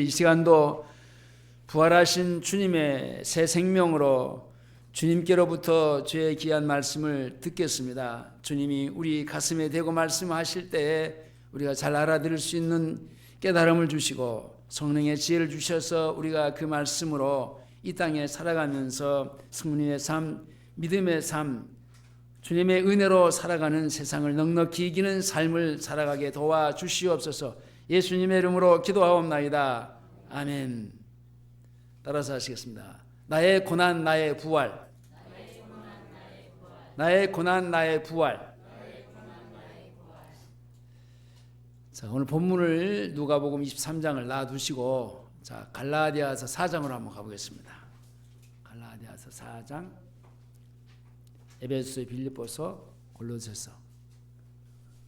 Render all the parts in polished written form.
이 시간도 부활하신 주님의 새 생명으로 주님께로부터 주의 귀한 말씀을 듣겠습니다. 주님이 우리 가슴에 대고 말씀하실 때에 우리가 잘 알아들을 수 있는 깨달음을 주시고 성령의 지혜를 주셔서 우리가 그 말씀으로 이 땅에 살아가면서 승리의 삶, 믿음의 삶, 주님의 은혜로 살아가는 세상을 넉넉히 이기는 삶을 살아가게 도와주시옵소서. 예수님의 이름으로 기도하옵나이다. 아멘. 따라서 하시겠습니다. 나의 고난 나의 부활. 나의 고난 나의 부활. 자, 오늘 본문을 누가복음 23장을 놔두시고 자, 갈라디아서 4장으로 한번 가보겠습니다. 갈라디아서 4장, 에베소서, 빌립보서, 골로새서,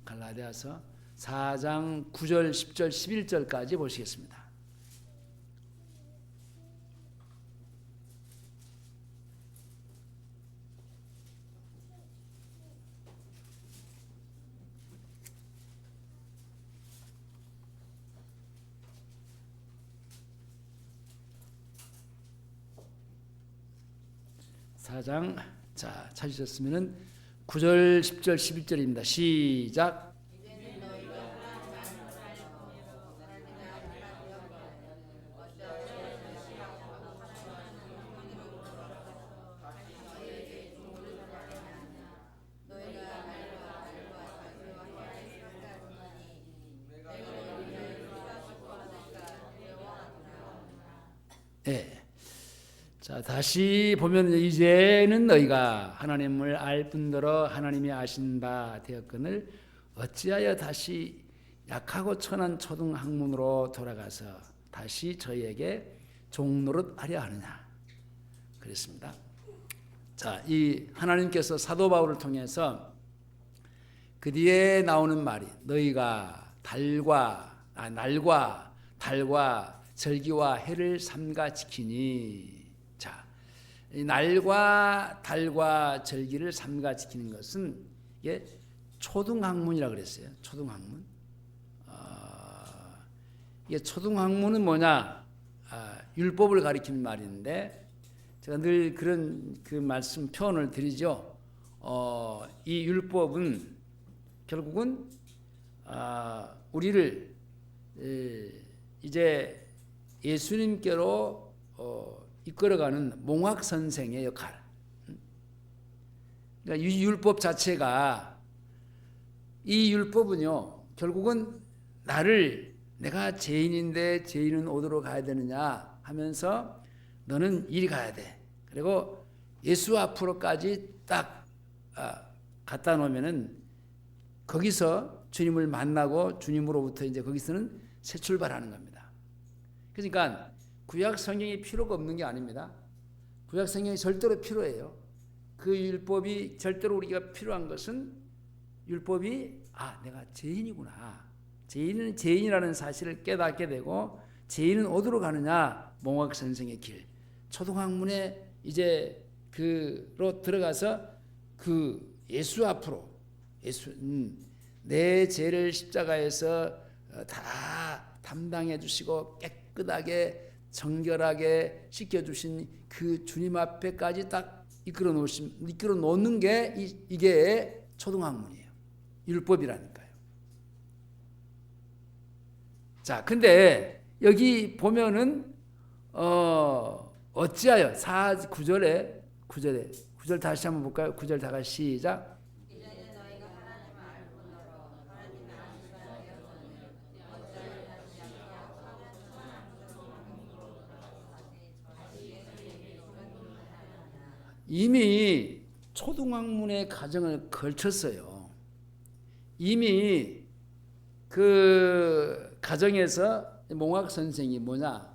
갈라디아서 4장 9절, 10절, 11절까지 보시겠습니다. 사장, 자, 찾으셨으면은 9절, 10절, 11절입니다. 시작. 네. 자, 다시 보면 이제는 너희가 하나님을 알 뿐더러 하나님이 아신 바 되었거늘 어찌하여 다시 약하고 천한 초등학문으로 돌아가서 다시 저희에게 종노릇하려 하느냐 그랬습니다. 자, 이 하나님께서 사도 바울을 통해서 그 뒤에 나오는 말이 너희가 날과 달과 절기와 해를 삼가 지키니. 이 날과 달과 절기를 삼가 지키는 것은 이게 초등학문이라고 그랬어요. 초등학문. 이게 초등학문은 뭐냐? 율법을 가리키는 말인데 제가 늘 그런 그 말씀 표현을 드리죠. 이 율법은 결국은 우리를 이제 예수님께로 이끌어가는 몽학 선생의 역할. 그러니까 이 율법 자체가 이 율법은요 결국은 나를 내가 죄인인데 죄인은 어디로 가야 되느냐 하면서 너는 이리 가야 돼. 그리고 예수 앞으로까지 딱 갖다 놓으면은 거기서 주님을 만나고 주님으로부터 이제 거기서는 새 출발하는 겁니다. 그러니까 구약 성경이 필요가 없는 게 아닙니다. 구약 성경이 절대로 필요해요. 그 율법이 절대로 우리가 필요한 것은 율법이 내가 죄인이구나. 죄인은 죄인이라는 사실을 깨닫게 되고 죄인은 어디로 가느냐? 몽학 선생의 길. 초등학문에 이제 그로 들어가서 그 예수 앞으로 내 죄를 십자가에서 다 담당해 주시고 깨끗하게 정결하게 씻겨주신 그 주님 앞에까지 딱 이끌어 놓는 게 이게 초등학문이에요. 율법이라니까요. 자, 근데 여기 보면은 어찌하여 9절 다시 한번 볼까요? 9절 다 같이 시작. 이미 초등학문의 과정을 거쳤어요. 이미 그 과정에서 몽학 선생이 뭐냐,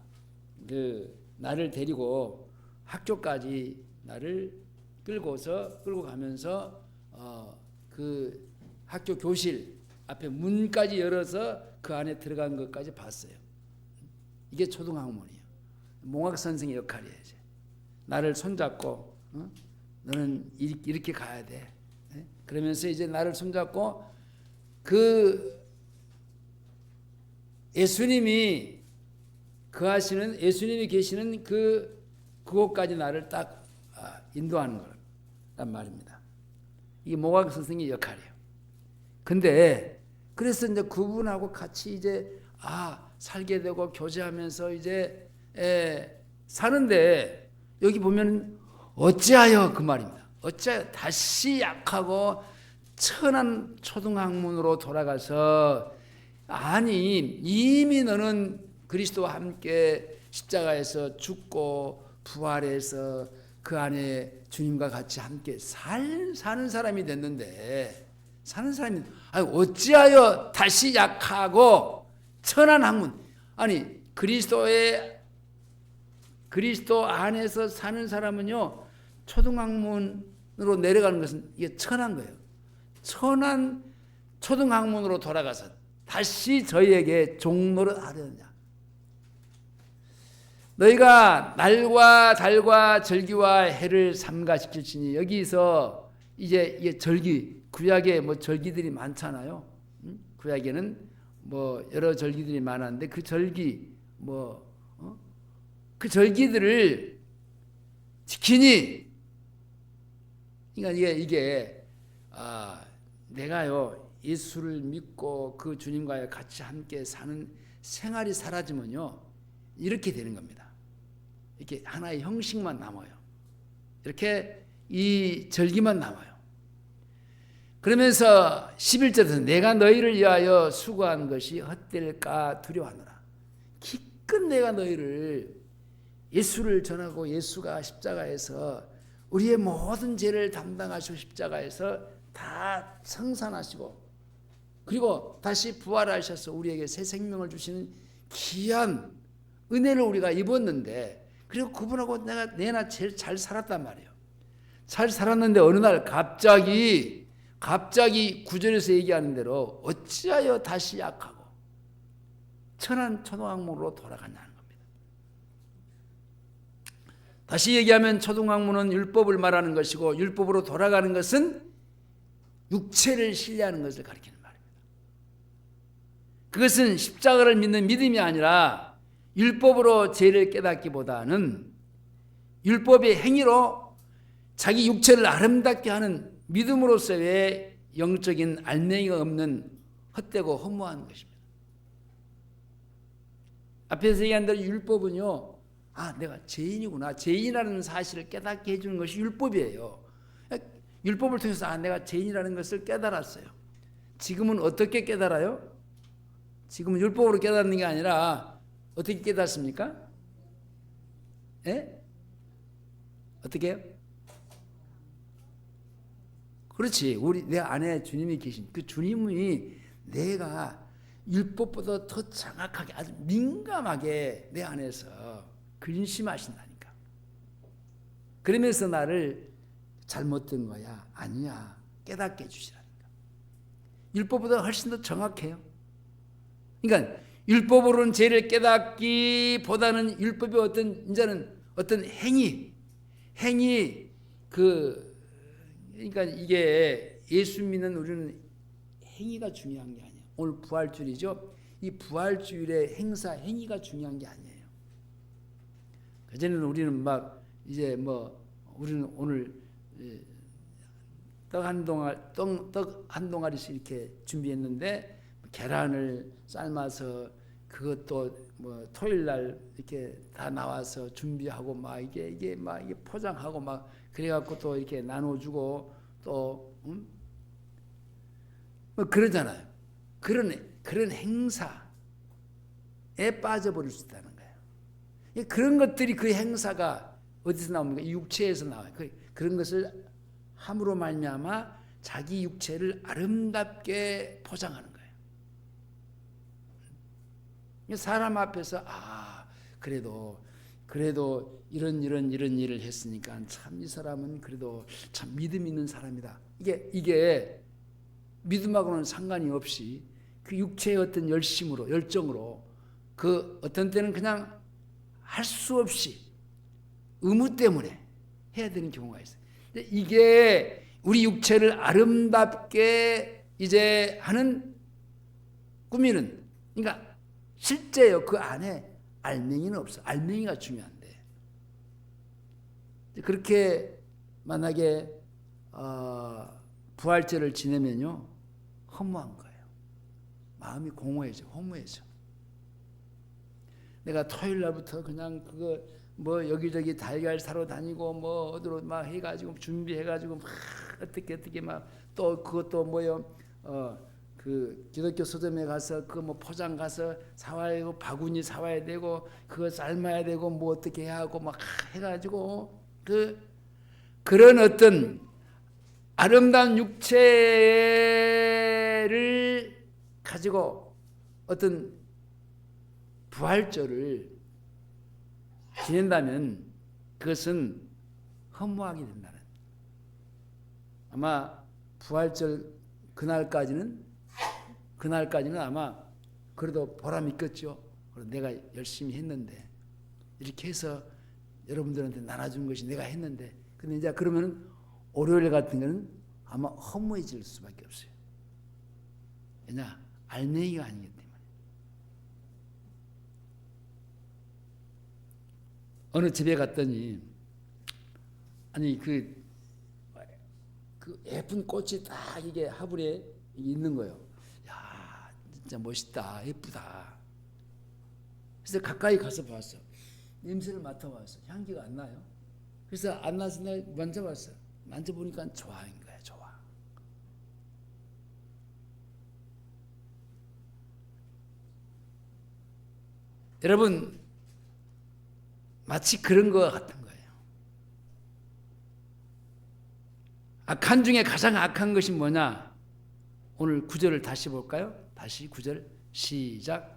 나를 데리고 학교까지 나를 끌고 가면서 그 학교 교실 앞에 문까지 열어서 그 안에 들어간 것까지 봤어요. 이게 초등학문이에요. 몽학 선생의 역할이에요. 이제. 나를 손잡고 너는 이렇게 가야 돼. 그러면서 이제 나를 손잡고 그 예수님이 거하시는 예수님이 계시는 그곳까지 나를 딱 인도하는 거란 말입니다. 이게 모각 스승의 역할이에요. 근데 그래서 이제 그분하고 같이 이제 살게 되고 교제하면서 이제 사는데 여기 보면 어찌하여 그 말입니다. 어찌하여 다시 약하고 천한 초등학문으로 돌아가서 아니 이미 너는 그리스도와 함께 십자가에서 죽고 부활해서 그 안에 주님과 같이 함께 사는 사람이 됐는데 사는 사람이 어찌하여 다시 약하고 천한 학문 아니 그리스도 안에서 사는 사람은요 초등학문으로 내려가는 것은 이게 천한 거예요. 천한 초등학문으로 돌아가서 다시 저희에게 종로를 하려느냐. 너희가 날과 달과 절기와 해를 삼가시킬지니 여기서 이제 이게 절기 구약에 뭐 절기들이 많잖아요. 구약에는 뭐 여러 절기들이 많았는데 그 절기 그 절기들을 지키니 그러니까 이게 내가요 예수를 믿고 그 주님과 같이 함께 사는 생활이 사라지면요 이렇게 되는 겁니다. 이렇게 하나의 형식만 남아요. 이렇게 이 절기만 남아요. 그러면서 11절에서 내가 너희를 위하여 수고한 것이 헛될까 두려워하노라. 기껏 내가 너희를 예수를 전하고 예수가 십자가에서 우리의 모든 죄를 담당하시고 십자가에서 다 성산하시고 그리고 다시 부활하셔서 우리에게 새 생명을 주시는 귀한 은혜를 우리가 입었는데 그리고 그분하고 내가 제일 잘 살았단 말이에요. 잘 살았는데 어느 날 갑자기 9절에서 얘기하는 대로 어찌하여 다시 약하고 천한 초등학문으로 돌아갔냐는 겁니다. 다시 얘기하면 초등학문은 율법을 말하는 것이고 율법으로 돌아가는 것은 육체를 신뢰하는 것을 가리키는 말입니다. 그것은 십자가를 믿는 믿음이 아니라 율법으로 죄를 깨닫기보다는 율법의 행위로 자기 육체를 아름답게 하는 믿음으로서의 영적인 알맹이가 없는 헛되고 허무한 것입니다. 앞에서 얘기한 대로 율법은요 내가 죄인이구나 죄인이라는 사실을 깨닫게 해주는 것이 율법이에요. 율법을 통해서 내가 죄인이라는 것을 깨달았어요. 지금은 어떻게 깨달아요? 지금은 율법으로 깨닫는 게 아니라 어떻게 깨닫습니까? 어떻게 해요? 그렇지. 내 안에 주님이 계신 그 주님이 내가 율법보다 더 정확하게 아주 민감하게 내 안에서 근심하신다니까. 그러면서 나를 잘못된 거야 아니야 깨닫게 해주시라니까. 율법보다 훨씬 더 정확해요. 그러니까 율법으로는 죄를 깨닫기보다는 율법의 어떤 행위 그러니까 이게 예수 믿는 우리는 행위가 중요한 게 아니에요. 오늘 부활주일이죠. 이 부활주일의 행위가 중요한 게 아니에요. 그전에는 우리는 우리는 오늘 떡 한 동아리씩 이렇게 준비했는데 계란을 삶아서 그것도 토요일 날 이렇게 다 나와서 준비하고 이게 포장하고 그래갖고 또 이렇게 나눠주고 또 그러잖아요. 그런 행사에 빠져버릴 수 있다는 거예요. 그런 것들이 그 행사가 어디서 나옵니까? 육체에서 나와요. 그런 것을 함으로 말미암아 자기 육체를 아름답게 포장하는 거예요. 사람 앞에서 그래도 이런 일을 했으니까 참 이 사람은 그래도 참 믿음 있는 사람이다. 이게 믿음하고는 상관이 없이 그 육체의 어떤 열정으로 그 어떤 때는 그냥 할 수 없이 의무 때문에 해야 되는 경우가 있어요. 이게 우리 육체를 아름답게 이제 하는 꾸미는 그러니까 실제요 그 안에 알맹이는 없어. 알맹이가 중요한데. 그렇게 만약에 부활절을 지내면요 허무한 거예요. 마음이 공허해져, 허무해져. 내가 토요일 날부터 그냥 그거 뭐 여기저기 달걀 사러 다니고 뭐 어디로 막 해가지고 준비해가지고 막 어떻게 막 또 그것도 뭐요 그 기독교 서점에 가서 그 뭐 포장 가서 사와야 되고 바구니 사와야 되고 그거 삶아야 되고 뭐 어떻게 해야 하고 막 해가지고 그런 어떤 아름다운 육체를 가지고 어떤 부활절을 지낸다면 그것은 허무하게 된다는. 아마 부활절 그날까지는 아마 그래도 보람 있겠죠. 내가 열심히 했는데 이렇게 해서 여러분들한테 나눠준 것이 내가 했는데. 근데 이제 그러면 월요일 같은 거는 아마 허무해질 수밖에 없어요. 왜냐? 알맹이가 아니기 때문에. 어느 집에 갔더니 아니 그 예쁜 꽃이 딱 이게 화분에 있는 거예요. 야, 진짜 멋있다, 예쁘다. 그래서 가까이 가서 봤어. 냄새를 맡아봤어. 향기가 안 나요. 그래서 안 나서 내가 만져봤어. 만져보니까 좋아인 거야, 좋아. 여러분, 마치 그런 것 같은 거예요. 악한 중에 가장 악한 것이 뭐냐? 오늘 9절을 다시 볼까요? 다시 9절 시작.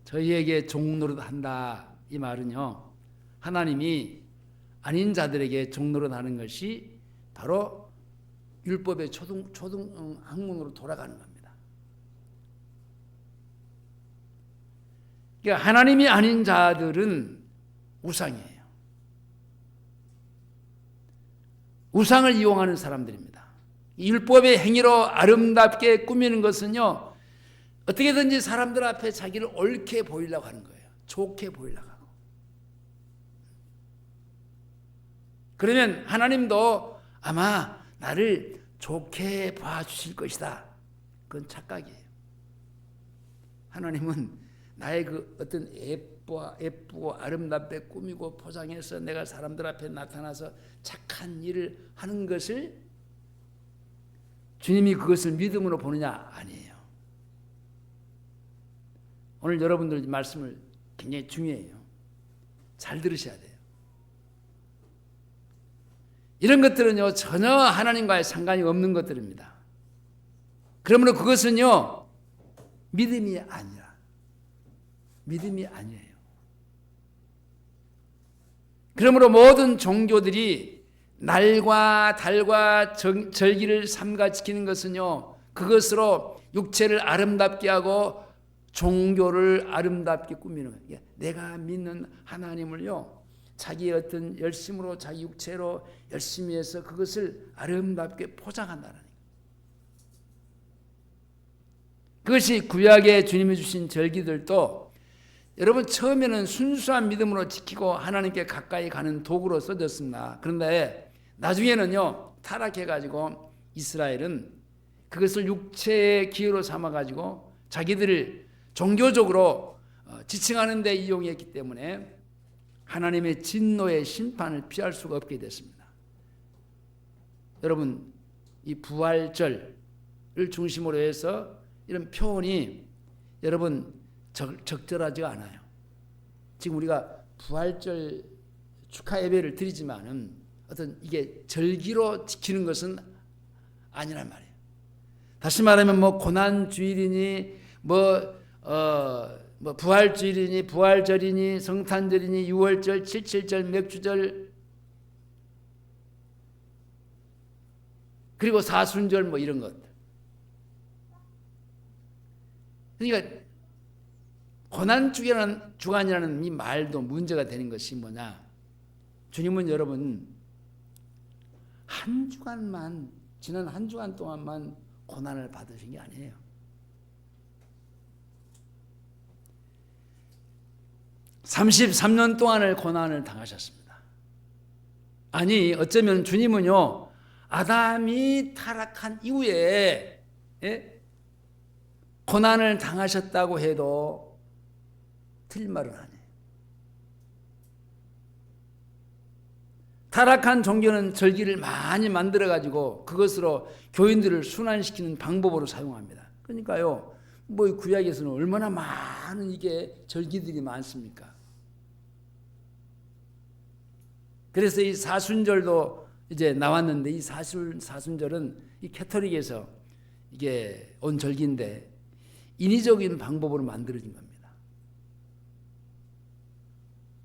저희에게 종노릇한다. 이 말은요, 하나님이 아닌 자들에게 종노릇하는 것이 바로 율법의 초등 학문으로 돌아가는 겁니다. 그러니까 하나님이 아닌 자들은 우상이에요. 우상을 이용하는 사람들입니다. 율법의 행위로 아름답게 꾸미는 것은요, 어떻게든지 사람들 앞에 자기를 옳게 보이려고 하는 거예요. 좋게 보이려고 하고. 그러면 하나님도 아마 나를 좋게 봐주실 것이다. 그건 착각이에요. 하나님은 나의 그 어떤 예쁘고 아름답게 꾸미고 포장해서 내가 사람들 앞에 나타나서 착한 일을 하는 것을 주님이 그것을 믿음으로 보느냐? 아니에요. 오늘 여러분들 말씀을 굉장히 중요해요. 잘 들으셔야 돼요. 이런 것들은요 전혀 하나님과의 상관이 없는 것들입니다. 그러므로 그것은요 믿음이 아니에요. 그러므로 모든 종교들이 날과 달과 절기를 삼가 지키는 것은요 그것으로 육체를 아름답게 하고 종교를 아름답게 꾸미는 거예요. 내가 믿는 하나님을요 자기의 어떤 열심으로 자기 육체로 열심히 해서 그것을 아름답게 포장한다는 거예요. 그것이 구약에 주님이 주신 절기들도 여러분 처음에는 순수한 믿음으로 지키고 하나님께 가까이 가는 도구로 써졌습니다. 그런데 나중에는요 타락해가지고 이스라엘은 그것을 육체의 기회로 삼아가지고 자기들을 종교적으로 지칭하는 데 이용했기 때문에 하나님의 진노의 심판을 피할 수가 없게 됐습니다. 여러분 이 부활절을 중심으로 해서 이런 표현이 여러분 적절하지가 않아요. 지금 우리가 부활절 축하 예배를 드리지만은 어떤 이게 절기로 지키는 것은 아니란 말이에요. 다시 말하면 뭐 고난주일이니 뭐 부활주일이니 부활절이니 성탄절이니 유월절, 칠칠절, 맥주절 그리고 사순절 뭐 이런 것들. 그러니까 고난주간이라는 이 말도 문제가 되는 것이 뭐냐? 주님은 여러분 한 주간만, 지난 한 주간 동안만 고난을 받으신 게 아니에요. (33년) 동안을 고난을 당하셨습니다. 아니 어쩌면 주님은요 아담이 타락한 이후에 고난을 당하셨다고 해도 틀린 말은 아니에요. 타락한 종교는 절기를 많이 만들어 가지고 그것으로 교인들을 순환시키는 방법으로 사용합니다. 그러니까요 뭐 구약에서는 얼마나 많은 이게 절기들이 많습니까? 그래서 이 사순절도 이제 나왔는데, 이 사순절은 이 캐토릭에서 이게 온 절기인데 인위적인 방법으로 만들어진 겁니다.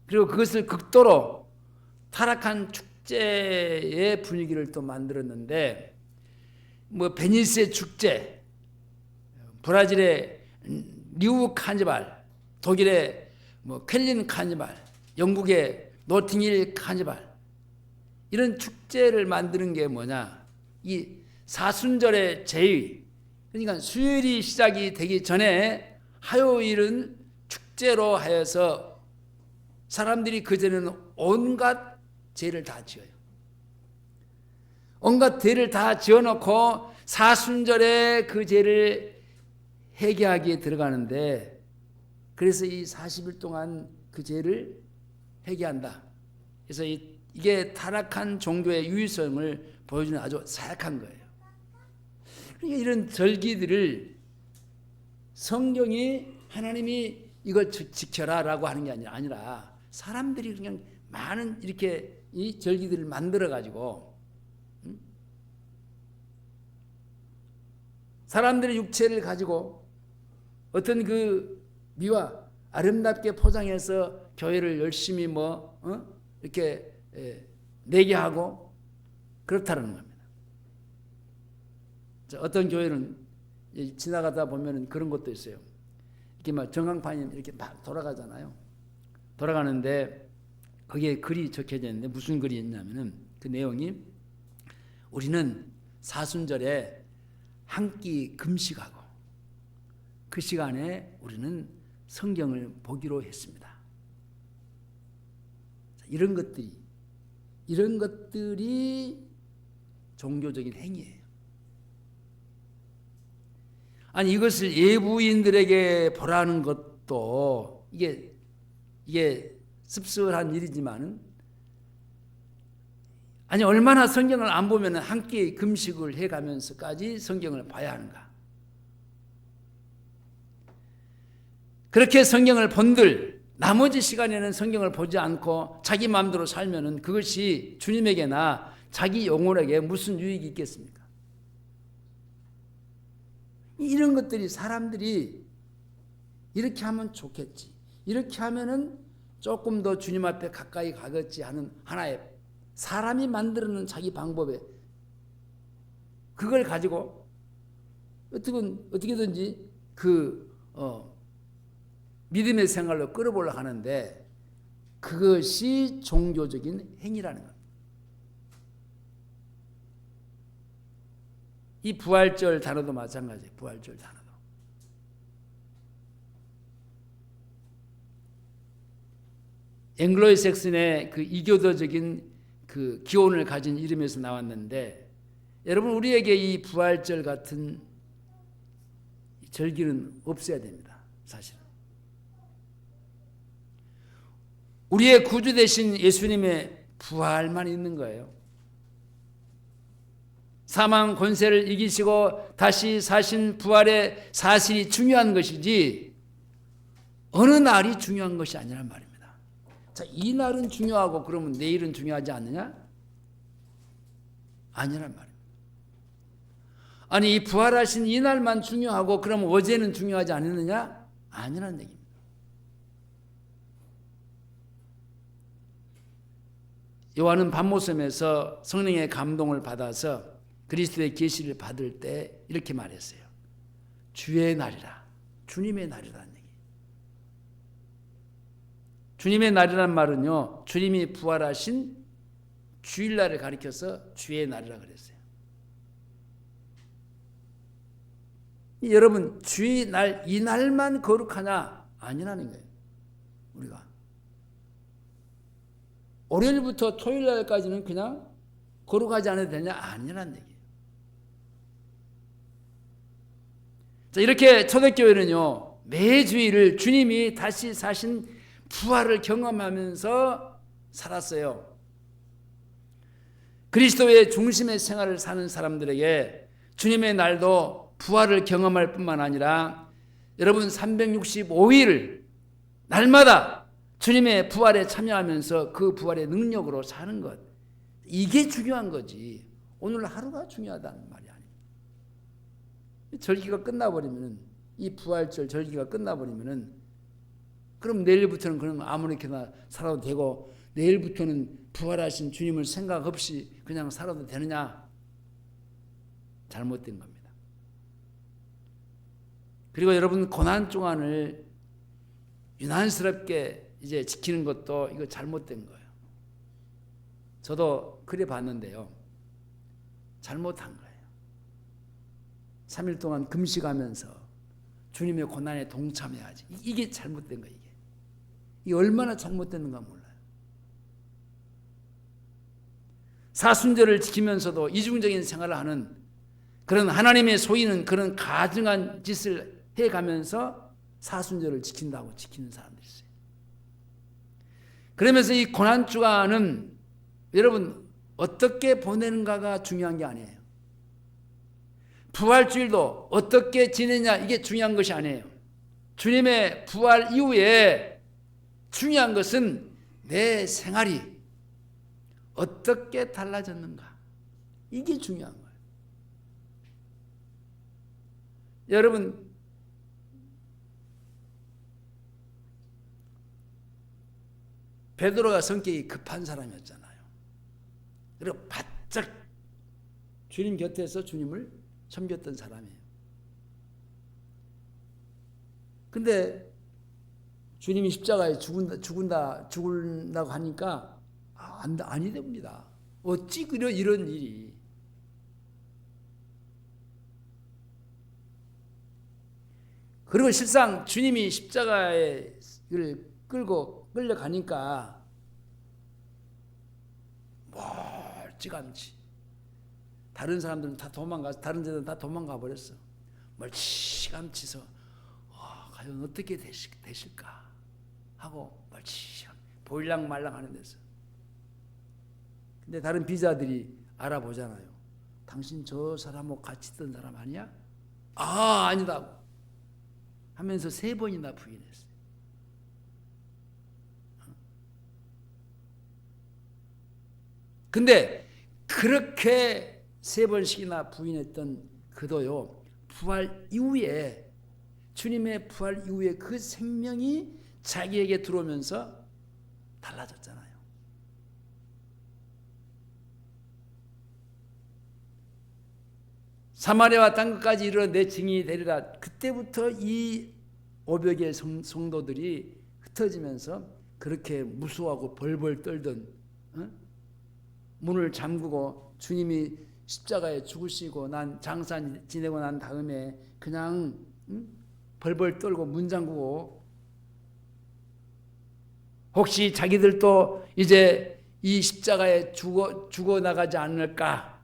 그리고 그것을 극도로 타락한 축제의 분위기를 또 만들었는데, 뭐 베니스의 축제, 브라질의 리우 카니발, 독일의 뭐 쾰린 카니발, 영국의 노팅힐 카니발, 이런 축제를 만드는 게 뭐냐? 이 사순절의 제의, 그러니까 수요일이 시작이 되기 전에 화요일은 축제로 하여서 사람들이 그전에는 온갖 죄를 다 지어요. 온갖 죄를 다 지어놓고 사순절에 그 죄를 회개하기에 들어가는데, 그래서 이 40일 동안 그 죄를 회개한다. 그래서 이게 타락한 종교의 유의성을 보여주는 아주 사약한 거예요. 그러니까 이런 절기들을 성경이 하나님이 이걸 지켜라라고 하는 게 아니라 사람들이 그냥 많은 이렇게 이 절기들을 만들어 가지고 사람들의 육체를 가지고 어떤 그 미화 아름답게 포장해서 교회를 열심히 이렇게 내게 하고 그렇다는 겁니다. 어떤 교회는 지나가다 보면은 그런 것도 있어요. 이렇게 막 전광판이 이렇게 막 돌아가잖아요. 돌아가는데 거기에 글이 적혀져 있는데, 무슨 글이 있냐면은 그 내용이, 우리는 사순절에 한 끼 금식하고 그 시간에 우리는 성경을 보기로 했습니다. 이런 것들이 종교적인 행위예요. 아니 이것을 예부인들에게 보라는 것도 이게 씁쓸한 일이지만은, 아니 얼마나 성경을 안 보면 한 끼 금식을 해가면서까지 성경을 봐야 하는가? 그렇게 성경을 본들 나머지 시간에는 성경을 보지 않고 자기 마음대로 살면은 그것이 주님에게나 자기 영혼에게 무슨 유익이 있겠습니까? 이런 것들이 사람들이 이렇게 하면 좋겠지, 이렇게 하면은 조금 더 주님 앞에 가까이 가겠지 하는 하나의 사람이 만들어낸 자기 방법에 그걸 가지고 어떻게든지 믿음의 생활로 끌어보려고 하는데, 그것이 종교적인 행위라는 겁니다. 이 부활절 단어도 마찬가지예요. 부활절 단어도. 앵글로색슨의 그 이교도적인 그 기원을 가진 이름에서 나왔는데, 여러분 우리에게 이 부활절 같은 절기는 없어야 됩니다. 사실은 우리의 구주 되신 예수님의 부활만 있는 거예요. 사망 권세를 이기시고 다시 사신 부활의 사실이 중요한 것이지 어느 날이 중요한 것이 아니란 말입니다. 자, 이 날은 중요하고 그러면 내일은 중요하지 않느냐? 아니란 말입니다. 아니 이 부활하신 이 날만 중요하고 그러면 어제는 중요하지 않느냐? 아니란 얘기입니다. 요한은 밤모섬에서 성령의 감동을 받아서 그리스도의 계시를 받을 때 이렇게 말했어요. 주의 날이라, 주님의 날이라는 얘기. 주님의 날이란 말은요, 주님이 부활하신 주일날을 가리켜서 주의 날이라 그랬어요. 여러분, 주의 날, 이 날만 거룩하냐? 아니라는 거예요. 우리가 월요일부터 토요일날까지는 그냥 거룩하지 않아도 되냐? 아니라는 얘기예요. 자, 이렇게 초대교회는요, 매주일을 주님이 다시 사신 부활을 경험하면서 살았어요. 그리스도의 중심의 생활을 사는 사람들에게 주님의 날도 부활을 경험할 뿐만 아니라 여러분 365일 날마다 주님의 부활에 참여하면서 그 부활의 능력으로 사는 것, 이게 중요한 거지 오늘 하루가 중요하다는 말이 아니에요. 절기가 끝나버리면, 이 부활절 절기가 끝나버리면 그럼 내일부터는 그럼 아무렇게나 살아도 되고 내일부터는 부활하신 주님을 생각 없이 그냥 살아도 되느냐? 잘못된 겁니다. 그리고 여러분, 고난주간을 유난스럽게 이제 지키는 것도 이거 잘못된 거예요. 저도 그래 봤는데요, 잘못한 거예요. 3일 동안 금식하면서 주님의 고난에 동참해야지. 이게 잘못된 거예요. 이게 얼마나 잘못됐는가 몰라요. 사순절을 지키면서도 이중적인 생활을 하는 그런 하나님의 소위는 그런 가증한 짓을 해가면서 사순절을 지킨다고 지키는 사람들이 있어요. 그러면서 이 고난주간은 여러분 어떻게 보내는가가 중요한 게 아니에요. 부활주일도 어떻게 지내냐, 이게 중요한 것이 아니에요. 주님의 부활 이후에 중요한 것은 내 생활이 어떻게 달라졌는가, 이게 중요한 거예요. 여러분, 베드로가 성격이 급한 사람이었잖아요. 그리고 바짝 주님 곁에서 주님을 섬겼던 사람이에요. 근데 주님이 십자가에 죽는다고 하니까 아니 됩니다. 어찌 이런 일이. 그리고 실상 주님이 십자가에 끌고 끌려가니까 멀찌감치 다른 사람들은 다 다른 데는 다 도망가 버렸어. 멀찌감치서 과연 어떻게 되실까 하고 멀찌감 보일랑 말랑 하는 데서. 근데 다른 비자들이 알아보잖아요. 당신 저 사람하고 같이 있던 사람 아니야? 아니다고 하면서 3번이나 부인했어요. 근데 그렇게 3번씩이나 부인했던 그도요, 부활 이후에, 주님의 부활 이후에 그 생명이 자기에게 들어오면서 달라졌잖아요. 사마리아와 땅 끝까지 이르러 내 증인이 되리라. 그때부터 이 500의 성도들이 흩어지면서 그렇게 무서워하고 벌벌 떨던, 문을 잠그고 주님이 십자가에 죽으시고 난 장사 지내고 난 다음에 그냥 벌벌 떨고 문 잠그고, 혹시 자기들도 이제 이 십자가에 죽어 나가지 않을까,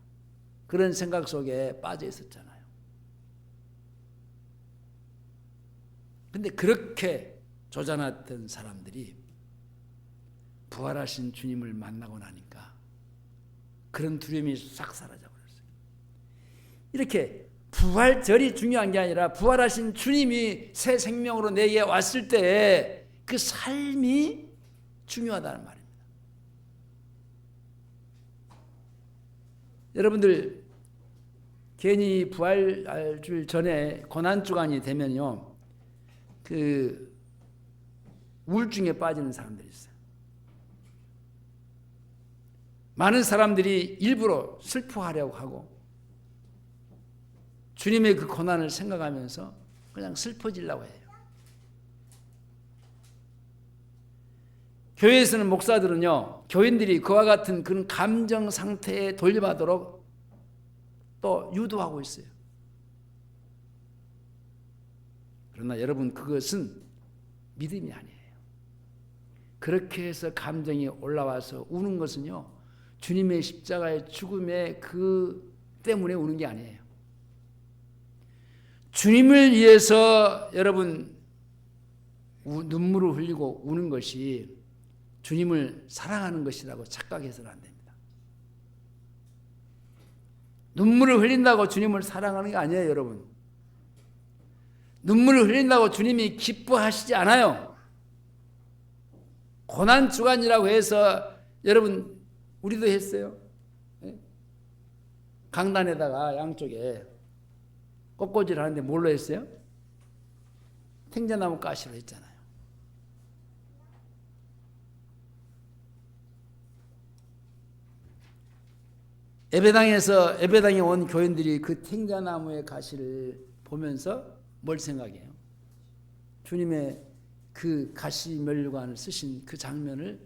그런 생각 속에 빠져 있었잖아요. 근데 그렇게 조장했던 사람들이 부활하신 주님을 만나고 나니까 그런 두려움이 싹 사라져 버렸어요. 이렇게 부활절이 중요한 게 아니라 부활하신 주님이 새 생명으로 내게 왔을 때 그 삶이 중요하다는 말입니다. 여러분들, 괜히 부활줄 전에 고난주간이 되면요, 그 우울증에 빠지는 사람들이 있어요. 많은 사람들이 일부러 슬퍼하려고 하고 주님의 그 고난을 생각하면서 그냥 슬퍼지려고 해요. 교회에서는 목사들은요, 교인들이 그와 같은 그런 감정 상태에 돌려받도록 또 유도하고 있어요. 그러나 여러분, 그것은 믿음이 아니에요. 그렇게 해서 감정이 올라와서 우는 것은요, 주님의 십자가의 죽음의 그 때문에 우는 게 아니에요. 주님을 위해서 여러분 눈물을 흘리고 우는 것이 주님을 사랑하는 것이라고 착각해서는 안 됩니다. 눈물을 흘린다고 주님을 사랑하는 게 아니에요, 여러분. 눈물을 흘린다고 주님이 기뻐하시지 않아요. 고난주간이라고 해서 여러분, 우리도 했어요. 강단에다가 양쪽에 꽃꽂이를 하는데 뭘로 했어요? 탱자나무 가시로 했잖아요. 예배당에 온 교인들이 그 탱자나무의 가시를 보면서 뭘 생각해요? 주님의 그 가시면류관을 쓰신 그 장면을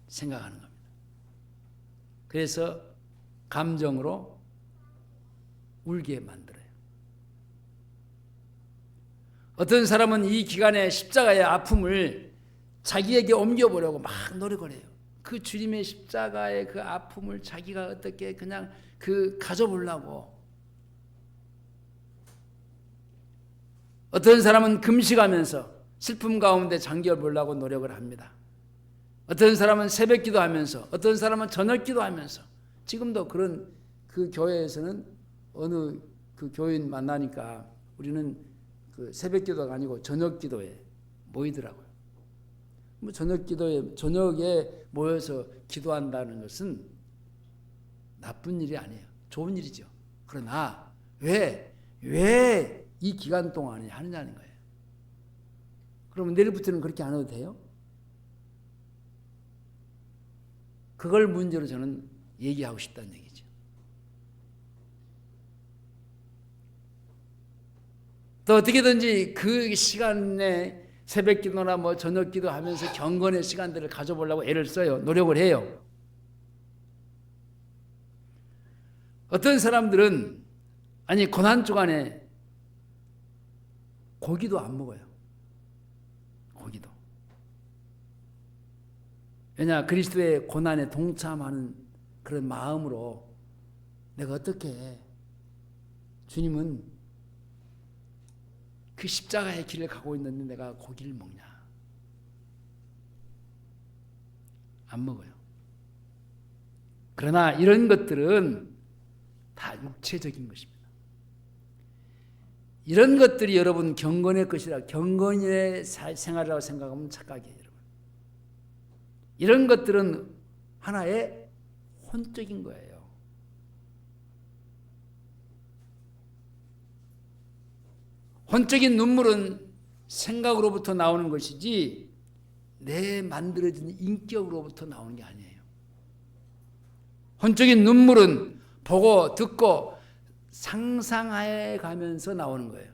생각하는 겁니다. 그래서 감정으로 울게 만들어요. 어떤 사람은 이 기간에 십자가의 아픔을 자기에게 옮겨보려고 막 노력을 해요. 그 주님의 십자가의 그 아픔을 자기가 어떻게 그냥 가져보려고. 어떤 사람은 금식하면서 슬픔 가운데 잠겨보려고 노력을 합니다. 어떤 사람은 새벽 기도하면서, 어떤 사람은 저녁 기도하면서. 지금도 그런 그 교회에서는 어느 그 교인 만나니까 우리는 그 새벽 기도가 아니고 저녁 기도에 모이더라고요. 뭐 저녁에 모여서 기도한다는 것은 나쁜 일이 아니에요. 좋은 일이죠. 그러나 왜 이 기간 동안에 하느냐는 거예요. 그러면 내일부터는 그렇게 안 해도 돼요? 그걸 문제로 저는 얘기하고 싶다는 얘기죠. 또 어떻게든지 그 시간에 새벽 기도나 뭐 저녁 기도 하면서 경건의 시간들을 가져보려고 애를 써요. 노력을 해요. 어떤 사람들은 고난 주간에 고기도 안 먹어요. 고기도. 왜냐, 그리스도의 고난에 동참하는 그런 마음으로 내가 어떻게 해? 주님은 그 십자가의 길을 가고 있는데 내가 고기를 먹냐? 안 먹어요. 그러나 이런 것들은 다 육체적인 것입니다. 이런 것들이 여러분 경건의 것이라, 경건의 생활이라고 생각하면 착각이에요, 여러분. 이런 것들은 하나의 혼적인 거예요. 혼적인 눈물은 생각으로부터 나오는 것이지 내 만들어진 인격으로부터 나오는 게 아니에요. 혼적인 눈물은 보고 듣고 상상해 가면서 나오는 거예요.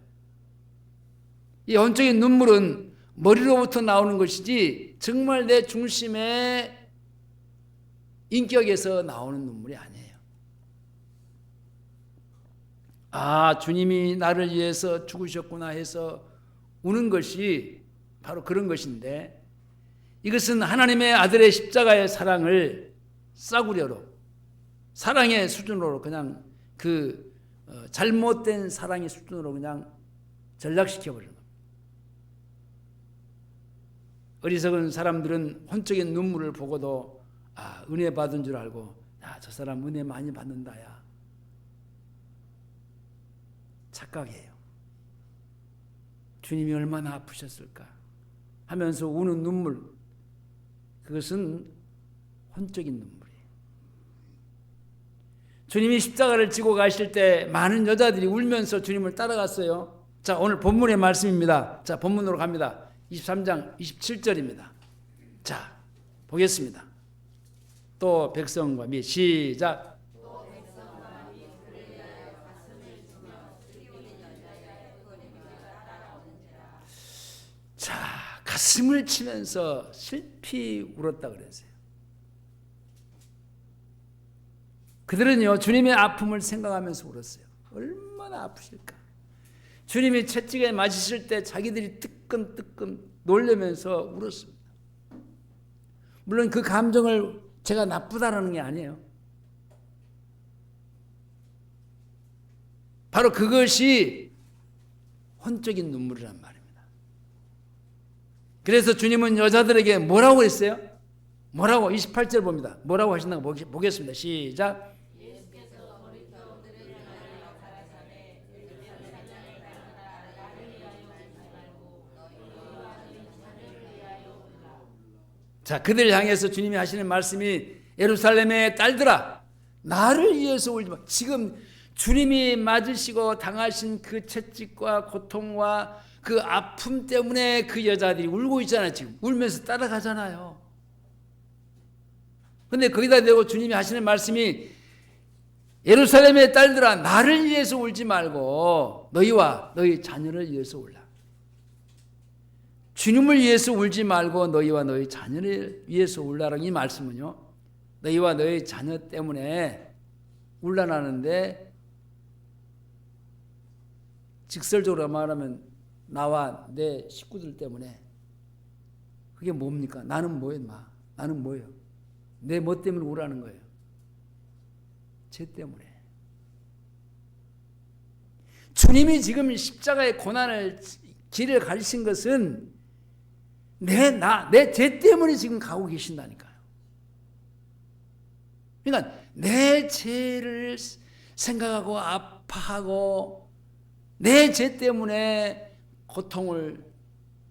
이 혼적인 눈물은 머리로부터 나오는 것이지 정말 내 중심의 인격에서 나오는 눈물이 아니에요. 아, 주님이 나를 위해서 죽으셨구나 해서 우는 것이 바로 그런 것인데, 이것은 하나님의 아들의 십자가의 사랑을 싸구려로, 사랑의 수준으로 그냥 잘못된 사랑의 수준으로 그냥 전락시켜버리는 겁니다. 어리석은 사람들은 혼적인 눈물을 보고도 은혜 받은 줄 알고 저 사람 은혜 많이 받는다, 야. 착각이에요. 주님이 얼마나 아프셨을까 하면서 우는 눈물, 그것은 혼적인 눈물이에요. 주님이 십자가를 지고 가실 때 많은 여자들이 울면서 주님을 따라갔어요. 자, 오늘 본문의 말씀입니다. 자, 본문으로 갑니다. 23장 27절입니다. 자, 보겠습니다. 또 백성과 및 시작. 자, 가슴을 치면서 슬피 울었다 그랬어요. 그들은요 주님의 아픔을 생각하면서 울었어요. 얼마나 아프실까. 주님이 채찍에 맞으실 때 자기들이 뜨끔뜨끔 놀라면서 울었습니다. 물론 그 감정을 제가 나쁘다라는 게 아니에요. 바로 그것이 혼적인 눈물이란 말입니다. 그래서 주님은 여자들에게 뭐라고 했어요? 뭐라고? 28절 봅니다. 뭐라고 하신다고 보겠습니다. 시작. 자, 그들 향해서 주님이 하시는 말씀이 예루살렘의 딸들아 나를 위해서 울지 마. 지금 주님이 맞으시고 당하신 그 채찍과 고통과 그 아픔 때문에 그 여자들이 울고 있잖아요. 지금 울면서 따라가잖아요. 근데 거기다 대고 주님이 하시는 말씀이 예루살렘의 딸들아 나를 위해서 울지 말고 너희와 너희 자녀를 위해서 울라. 주님을 위해서 울지 말고 너희와 너희 자녀를 위해서 울라라는 이 말씀은요. 너희와 너희 자녀 때문에 울라나는데 직설적으로 말하면 나와 내 식구들 때문에 그게 뭡니까? 나는 뭐예요? 나는 뭐예요? 내 뭐 때문에 울라는 거예요? 쟤 때문에. 주님이 지금 십자가의 고난을 길을 가르친 것은 내 죄 때문에 지금 가고 계신다니까요. 그러니까 내 죄를 생각하고 아파하고 내 죄 때문에 고통을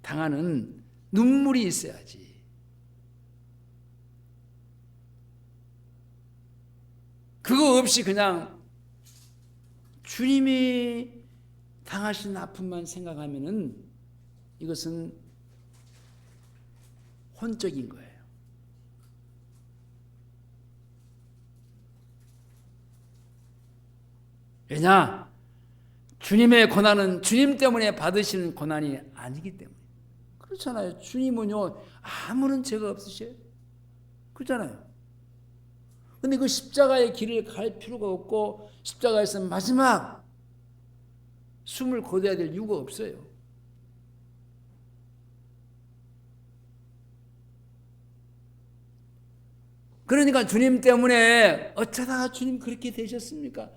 당하는 눈물이 있어야지. 그거 없이 그냥 주님이 당하신 아픔만 생각하면은 이것은 혼적인 거예요. 왜냐? 주님의 고난은 주님 때문에 받으시는 고난이 아니기 때문에. 그렇잖아요. 주님은요 아무런 죄가 없으셔요. 그렇잖아요. 근데 그 십자가의 길을 갈 필요가 없고 십자가에서 마지막 숨을 거둬야 될 이유가 없어요. 그러니까 주님 때문에 어쩌다가 주님 그렇게 되셨습니까?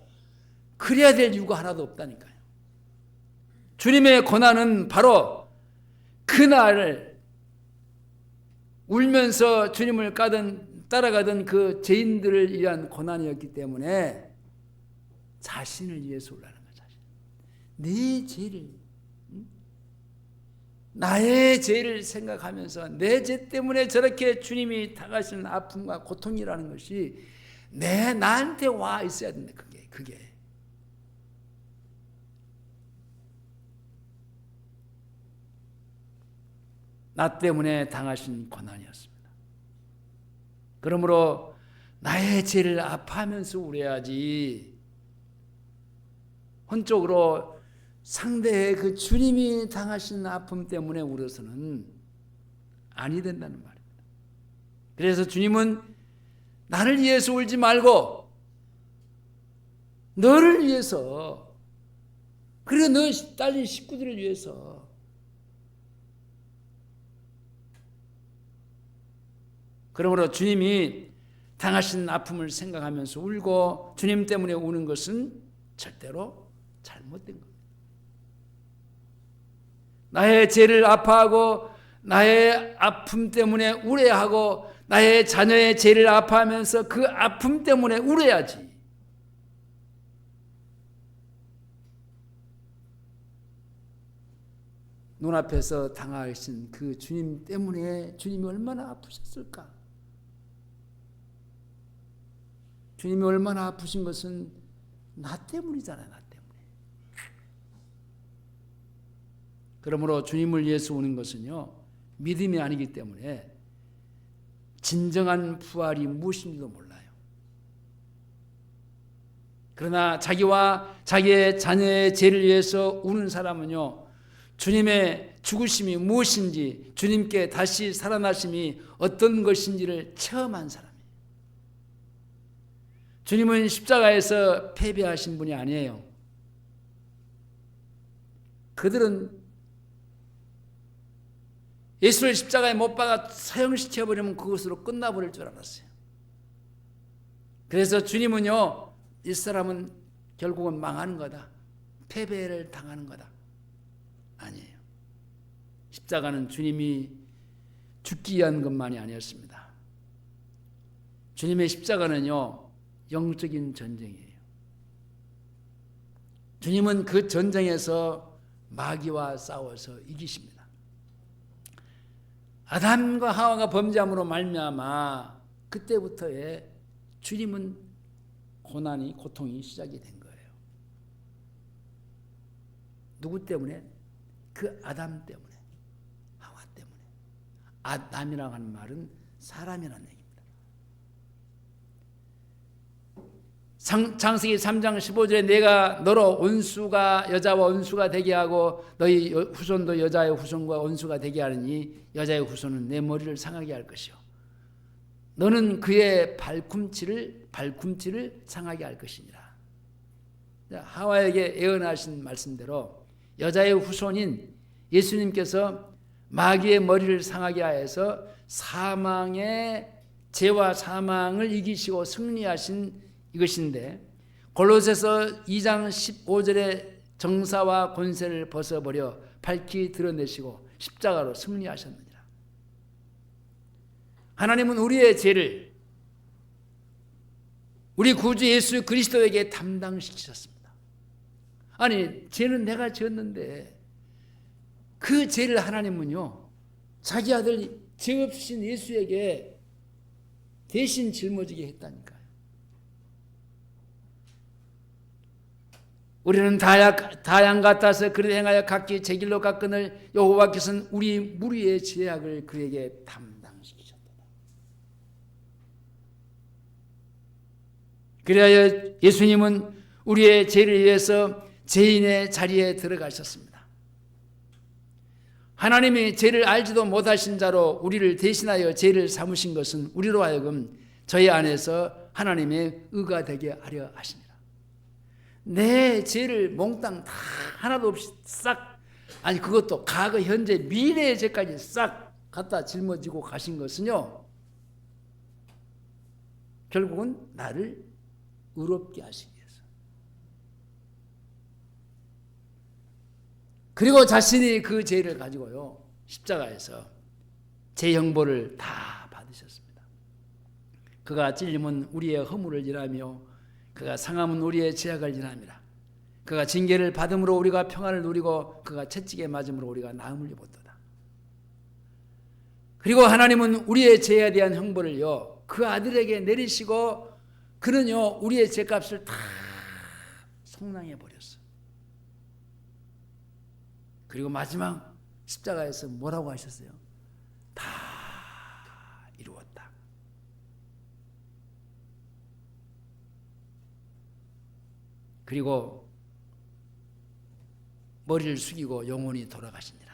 그래야 될 이유가 하나도 없다니까요. 주님의 고난은 바로 그날을 울면서 주님을 따라가던 그 죄인들을 위한 고난이었기 때문에 자신을 위해서 울라는 거예요. 네 죄를, 나의 죄를 생각하면서 내 죄 때문에 저렇게 주님이 당하시는 아픔과 고통이라는 것이 나한테 와 있어야 된다. 그게. 나 때문에 당하신 고난이었습니다. 그러므로 나의 죄를 아파하면서 울어야지 혼적으로 상대의 그 주님이 당하신 아픔 때문에 울어서는 아니 된다는 말입니다. 그래서 주님은 나를 위해서 울지 말고 너를 위해서 그리고 너 딸린 식구들을 위해서 그러므로 주님이 당하신 아픔을 생각하면서 울고 주님 때문에 우는 것은 절대로 잘못된 겁니다. 나의 죄를 아파하고 나의 아픔 때문에 울어야하고 나의 자녀의 죄를 아파하면서 그 아픔 때문에 울어야지. 눈앞에서 당하신 그 주님 때문에 주님이 얼마나 아프셨을까? 주님이 얼마나 아프신 것은 나 때문이잖아요. 나 때문에. 그러므로 주님을 위해서 우는 것은요. 믿음이 아니기 때문에 진정한 부활이 무엇인지도 몰라요. 그러나 자기와 자기의 자녀의 죄를 위해서 우는 사람은요. 주님의 죽으심이 무엇인지 주님께 다시 살아나심이 어떤 것인지를 체험한 사람이에요. 주님은 십자가에서 패배하신 분이 아니에요. 그들은 예수를 십자가에 못 박아 사형시켜버리면 그것으로 끝나버릴 줄 알았어요. 그래서 주님은요, 이 사람은 결국은 망하는 거다, 패배를 당하는 거다. 아니에요. 십자가는 주님이 죽기 위한 것만이 아니었습니다. 주님의 십자가는요, 영적인 전쟁이에요. 주님은 그 전쟁에서 마귀와 싸워서 이기십니다. 아담과 하와가 범죄함으로 말미암아 그때부터의 주님은 고난이, 고통이 시작이 된 거예요. 누구 때문에? 그 아담 때문에, 하와 때문에. 아담이라고 하는 말은 사람이라는 얘기입니다. 창세기 3장 15절에 내가 너로 원수가 여자와 원수가 되게 하고 너희 후손도 여자의 후손과 원수가 되게 하느니 여자의 후손은 내 머리를 상하게 할 것이요 너는 그의 발꿈치를 상하게 할 것이니라. 하와에게 예언하신 말씀대로 여자의 후손인 예수님께서 마귀의 머리를 상하게 하여서 사망의 죄와 사망을 이기시고 승리하신 이것인데, 골로새서 2장 15절에 정사와 권세를 벗어버려 밝히 드러내시고 십자가로 승리하셨느니라. 하나님은 우리의 죄를 우리 구주 예수 그리스도에게 담당시키셨습니다. 아니, 죄는 내가 지었는데 그 죄를 하나님은요, 자기 아들 죄 없으신 예수에게 대신 짊어지게 했다니까요. 우리는 다양 같아서 그를 행하여 각기 제 길로 가거늘 여호와께서는 우리 무리의 죄악을 그에게 담당시키셨다. 그래야 예수님은 우리의 죄를 위해서 죄인의 자리에 들어가셨습니다. 하나님이 죄를 알지도 못하신 자로 우리를 대신하여 죄를 삼으신 것은 우리로 하여금 저희 안에서 하나님의 의가 되게 하려 하시니라. 내 죄를 몽땅 다 하나도 없이 싹, 아니 그것도 과거, 현재, 미래의 죄까지 싹 갖다 짊어지고 가신 것은요, 결국은 나를 의롭게 하시기 위해서. 그리고 자신이 그 죄를 가지고요, 십자가에서 죄 형벌을 다 받으셨습니다. 그가 찔림은 우리의 허물을 일하며 그가 상함은 우리의 죄악을 지남이라. 그가 징계를 받음으로 우리가 평안을 누리고 그가 채찍에 맞음으로 우리가 나음을 입었도다. 그리고 하나님은 우리의 죄에 대한 형벌을요, 그 아들에게 내리시고 그는요, 우리의 죄값을 다 속량해 버렸어. 그리고 마지막 십자가에서 뭐라고 하셨어요? 다 이루었다. 그리고 머리를 숙이고 영원히 돌아가시니라.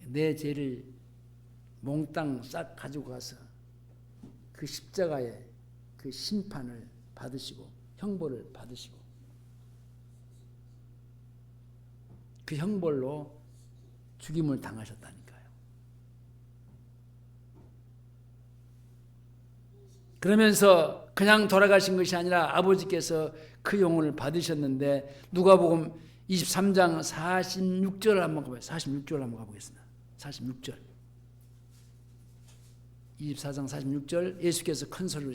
내 죄를 몽땅 싹 가지고 가서 그 십자가의 그 심판을 받으시고 형벌을 받으시고 그 형벌로 죽임을 당하셨다니까요. 그러면서 그냥 돌아가신 것이 아니라 아버지께서 그 영혼을 받으셨는데, 누가복음 23장 46절을 한번 가봐요. 46절 한번 가보겠습니다. 46절. 24장 46절 예수께서 큰 소리로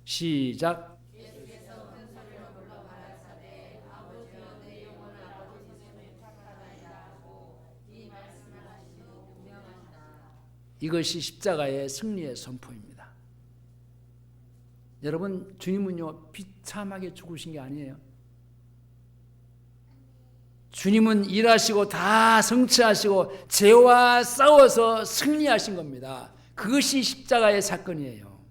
시작. 예수께서 큰 소리로 불러 말하사대 아버지여 내 영혼을 아버지 손에 착하나이다 하고 이 말씀을 하시고 분명하시다. 이것이 십자가의 승리의 선포입니다. 여러분, 주님은요 비참하게 죽으신 게 아니에요. 주님은 일하시고 다 성취하시고 죄와 싸워서 승리하신 겁니다. 그것이 십자가의 사건이에요.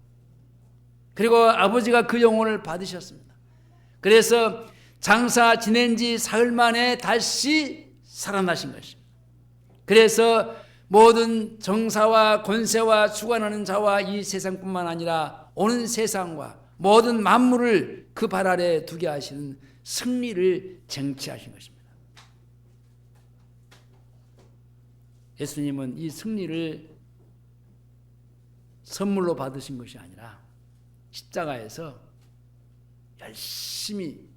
그리고 아버지가 그 영혼을 받으셨습니다. 그래서 장사 지낸 지 사흘 만에 다시 살아나신 것입니다. 그래서 모든 정사와 권세와 주관하는 자와 이 세상뿐만 아니라 오는 세상과 모든 만물을 그 발 아래 두게 하시는 승리를 쟁취하신 것입니다. 예수님은 이 승리를 선물로 받으신 것이 아니라 십자가에서 열심히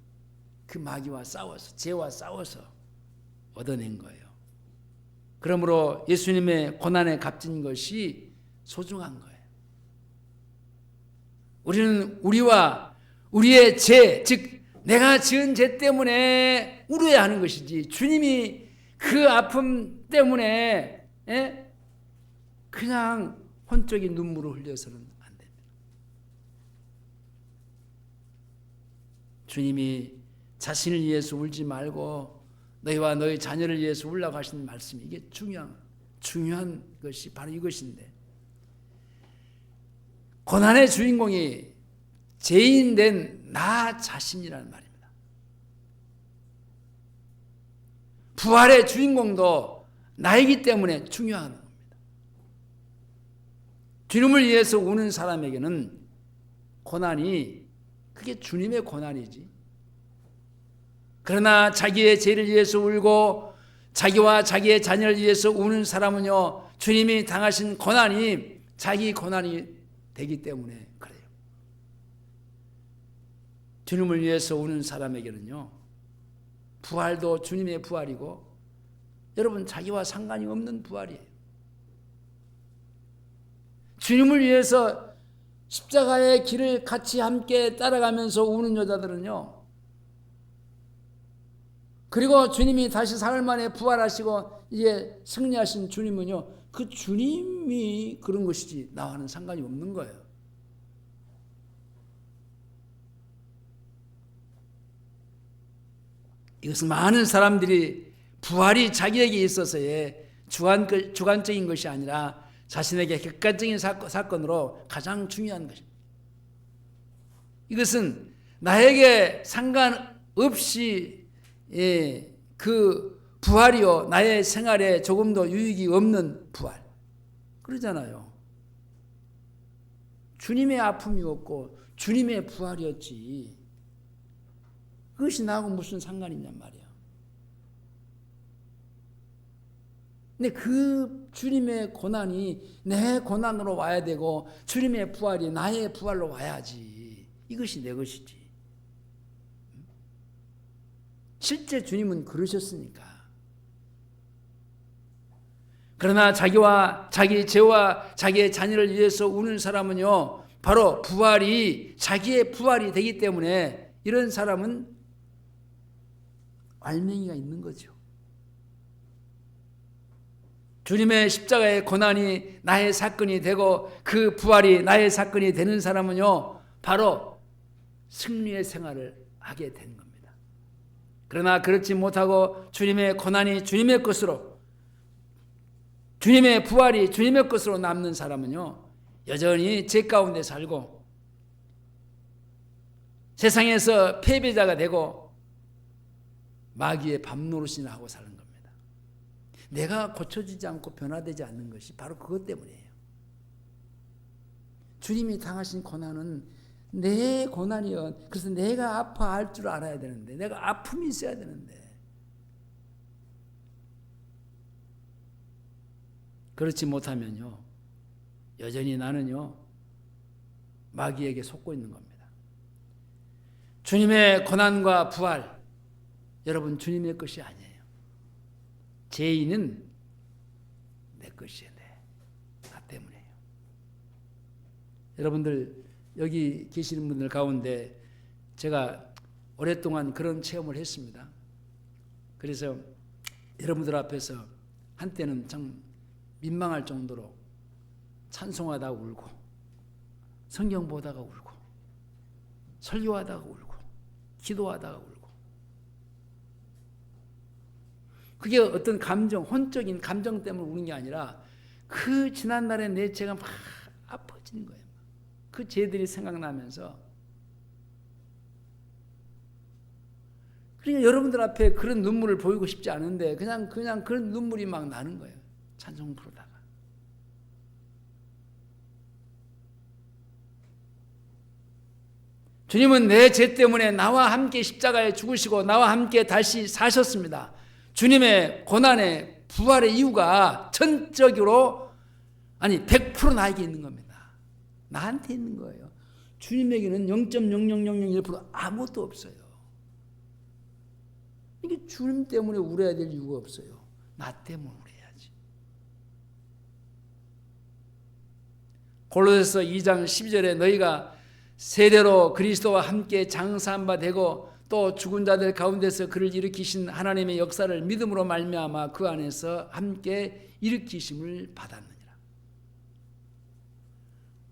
그 마귀와 싸워서, 죄와 싸워서 얻어낸 거예요. 그러므로 예수님의 고난에 값진 것이 소중한 거예요. 우리는 우리와 우리의 죄, 즉 내가 지은 죄 때문에 울어야 하는 것이지, 주님이 그 아픔 때문에 그냥 혼적인 눈물을 흘려서는 안 됩니다. 주님이 자신을 위해서 울지 말고 너희와 너희 자녀를 위해서 울라고 하시는 말씀이, 이게 중요한 것이 바로 이것인데, 고난의 주인공이 죄인된 나 자신이라는 말입니다. 부활의 주인공도 나이기 때문에 중요한 겁니다. 주님을 위해서 우는 사람에게는 고난이, 그게 주님의 고난이지. 그러나 자기의 죄를 위해서 울고 자기와 자기의 자녀를 위해서 우는 사람은요, 주님이 당하신 고난이 자기 고난이 되기 때문에 그래요. 주님을 위해서 우는 사람에게는요, 부활도 주님의 부활이고, 여러분 자기와 상관이 없는 부활이에요. 주님을 위해서 십자가의 길을 같이 함께 따라가면서 우는 여자들은요, 그리고 주님이 다시 사흘 만에 부활하시고 이제 승리하신 주님은요, 그 주님이 그런 것이지 나와는 상관이 없는 거예요. 이것은 많은 사람들이 부활이 자기에게 있어서의 주관적인 것이 아니라 자신에게 객관적인 사건으로 가장 중요한 것입니다. 이것은 나에게 상관없이 그 부활이요, 나의 생활에 조금도 유익이 없는 부활, 그러잖아요. 주님의 아픔이었고 주님의 부활이었지, 그것이 나하고 무슨 상관이 있냔 말이야. 근데 그 주님의 고난이 내 고난으로 와야 되고, 주님의 부활이 나의 부활로 와야지. 이것이 내 것이지. 실제 주님은 그러셨으니까. 그러나 자기와 자기 죄와 자기의 자녀를 위해서 우는 사람은요, 바로 부활이 자기의 부활이 되기 때문에 이런 사람은 알맹이가 있는 거죠. 주님의 십자가의 고난이 나의 사건이 되고 그 부활이 나의 사건이 되는 사람은요, 바로 승리의 생활을 하게 되는 겁니다. 그러나 그렇지 못하고 주님의 고난이 주님의 것으로, 주님의 부활이 주님의 것으로 남는 사람은요, 여전히 죄 가운데 살고 세상에서 패배자가 되고 마귀의 밤노릇이나 하고 사는 겁니다. 내가 고쳐지지 않고 변화되지 않는 것이 바로 그것 때문이에요. 주님이 당하신 고난은 내 고난이요, 그래서 내가 아파할 줄 알아야 되는데, 내가 아픔이 있어야 되는데, 그렇지 못하면요, 여전히 나는요, 마귀에게 속고 있는 겁니다. 주님의 고난과 부활, 여러분 주님의 것이 아니에요. 죄인은 내 것이에요. 나 때문에요. 여러분들 여기 계시는 분들 가운데 제가 오랫동안 그런 체험을 했습니다. 그래서 여러분들 앞에서 한때는 참 민망할 정도로 찬송하다가 울고, 성경 보다가 울고, 설교하다가 울고, 기도하다가 울고, 그게 어떤 감정, 혼적인 감정 때문에 우는 게 아니라 그 지난날에 내 죄가 막 아파지는 거예요. 그 죄들이 생각나면서. 그러니까 여러분들 앞에 그런 눈물을 보이고 싶지 않은데 그냥 그런 눈물이 막 나는 거예요. 찬송 부르다가 주님은 내 죄 때문에 나와 함께 십자가에 죽으시고 나와 함께 다시 사셨습니다. 주님의 고난의 부활의 이유가 전적으로 100% 나에게 있는 겁니다. 나한테 있는 거예요. 주님에게는 0.00001% 아무것도 없어요. 이게 주님 때문에 울어야 될 이유가 없어요. 나 때문에 울어야지. 골로새서 2장 12절에 너희가 세대로 그리스도와 함께 장사한 바 되고 또 죽은 자들 가운데서 그를 일으키신 하나님의 역사를 믿음으로 말미암아 그 안에서 함께 일으키심을 받았느니라.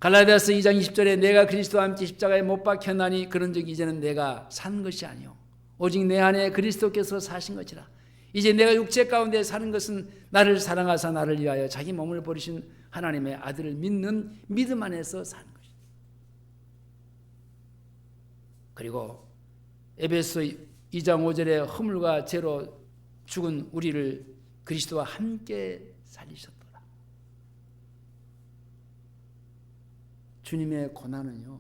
갈라디아서 2장 20절에 내가 그리스도와 함께 십자가에 못 박혔나니 그런즉 이제는 내가 산 것이 아니요 오직 내 안에 그리스도께서 사신 것이라. 이제 내가 육체 가운데 사는 것은 나를 사랑하사 나를 위하여 자기 몸을 버리신 하나님의 아들을 믿는 믿음 안에서 사는 것이다. 그리고 에베소 2장 5절에 허물과 죄로 죽은 우리를 그리스도와 함께 살리셨더라. 주님의 고난은요,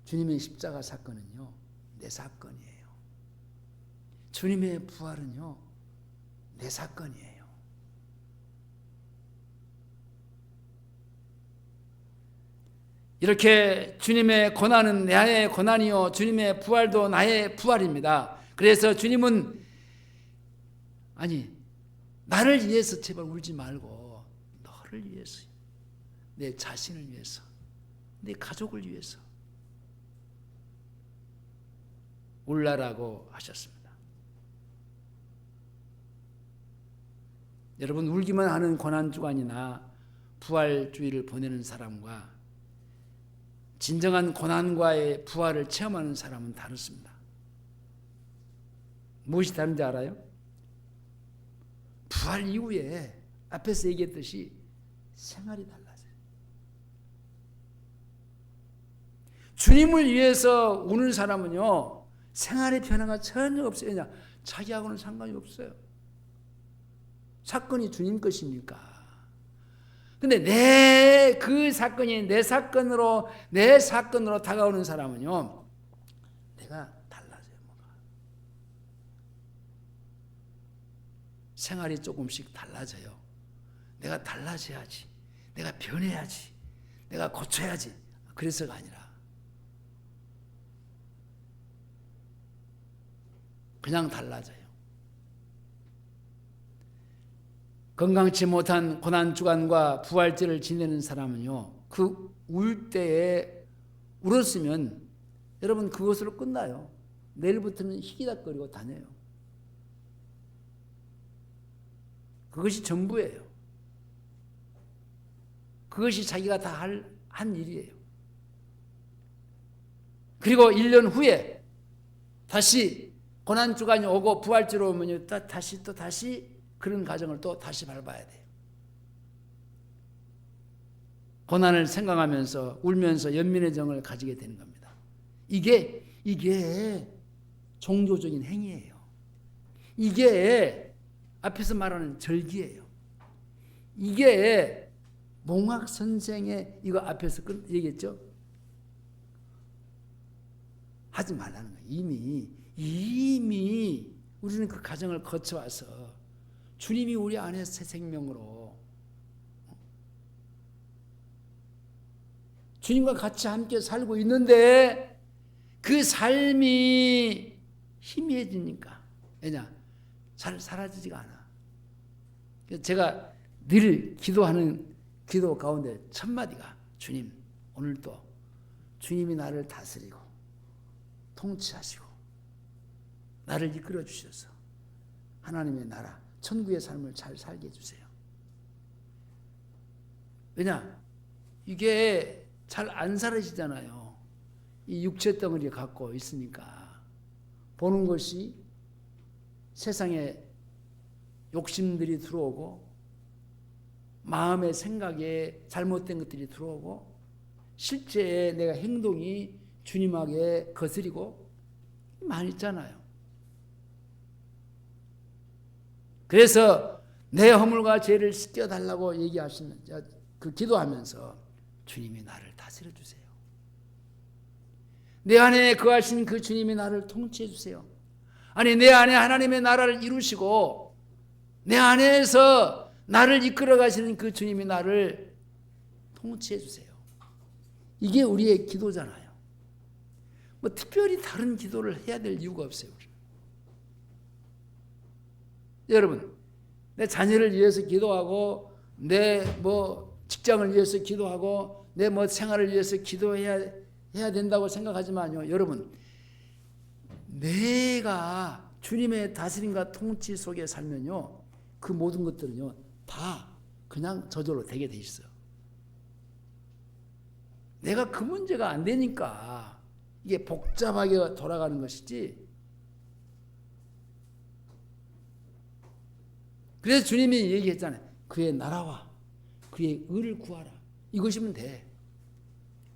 주님의 십자가 사건은요, 내 사건이에요. 주님의 부활은요, 내 사건이에요. 이렇게 주님의 고난은 나의 고난이요 주님의 부활도 나의 부활입니다. 그래서 주님은 나를 위해서 제발 울지 말고 너를 위해서, 내 자신을 위해서, 내 가족을 위해서 울라라고 하셨습니다. 여러분, 울기만 하는 고난주간이나 부활주의를 보내는 사람과 진정한 고난과의 부활을 체험하는 사람은 다릅니다. 무엇이 다른지 알아요? 부활 이후에 앞에서 얘기했듯이 생활이 달라져요. 주님을 위해서 우는 사람은요, 생활의 변화가 전혀 없어요. 그냥 자기하고는 상관이 없어요. 사건이 주님 것이니까. 근데 그 사건이 내 사건으로 다가오는 사람은요, 내가 달라져요. 뭐가 생활이 조금씩 달라져요. 내가 달라져야지, 내가 변해야지, 내가 고쳐야지, 그래서가 아니라 그냥 달라져요. 건강치 못한 고난주간과 부활절을 지내는 사람은요, 그 울 때에 울었으면 여러분 그것으로 끝나요. 내일부터는 희기닥거리고 다녀요. 그것이 전부예요. 그것이 자기가 다 한 일이에요. 그리고 1년 후에 다시 고난주간이 오고 부활절이 오면 다시 그런 과정을 또 다시 밟아야 돼요. 고난을 생각하면서 울면서 연민의 정을 가지게 되는 겁니다. 이게 종교적인 행위예요. 이게 앞에서 말하는 절기예요. 이게 몽학 선생의 이거 앞에서 얘기했죠. 하지 말라는 거예요. 이미 우리는 그 과정을 거쳐와서 주님이 우리 안에 새 생명으로 주님과 같이 함께 살고 있는데 그 삶이 희미해지니까, 왜냐? 잘 사라지지가 않아. 제가 늘 기도하는 기도 가운데 첫 마디가, 주님, 오늘도 주님이 나를 다스리고 통치하시고 나를 이끌어 주셔서 하나님의 나라, 천국의 삶을 잘 살게 해주세요. 왜냐? 이게 잘 안 사라지잖아요. 이 육체 덩어리 갖고 있으니까. 보는 것이 세상에 욕심들이 들어오고 마음의 생각에 잘못된 것들이 들어오고 실제 내가 행동이 주님에게 거스리고 많이 있잖아요. 그래서 내 허물과 죄를 씻겨달라고 얘기하시는 그 기도하면서 주님이 나를 다스려 주세요. 내 안에 거하신 그 주님이 나를 통치해 주세요. 아니 내 안에 하나님의 나라를 이루시고 내 안에서 나를 이끌어 가시는 그 주님이 나를 통치해 주세요. 이게 우리의 기도잖아요. 뭐 특별히 다른 기도를 해야 될 이유가 없어요. 여러분, 내 자녀를 위해서 기도하고 내 뭐 직장을 위해서 기도하고 내 뭐 생활을 위해서 기도해야 된다고 생각하지만요. 여러분, 내가 주님의 다스림과 통치 속에 살면요. 그 모든 것들은요. 다 그냥 저절로 되게 돼 있어요. 내가 그 문제가 안 되니까 이게 복잡하게 돌아가는 것이지. 그래서 주님이 얘기했잖아요. 그의 나라와 그의 의를 구하라. 이것이면 돼.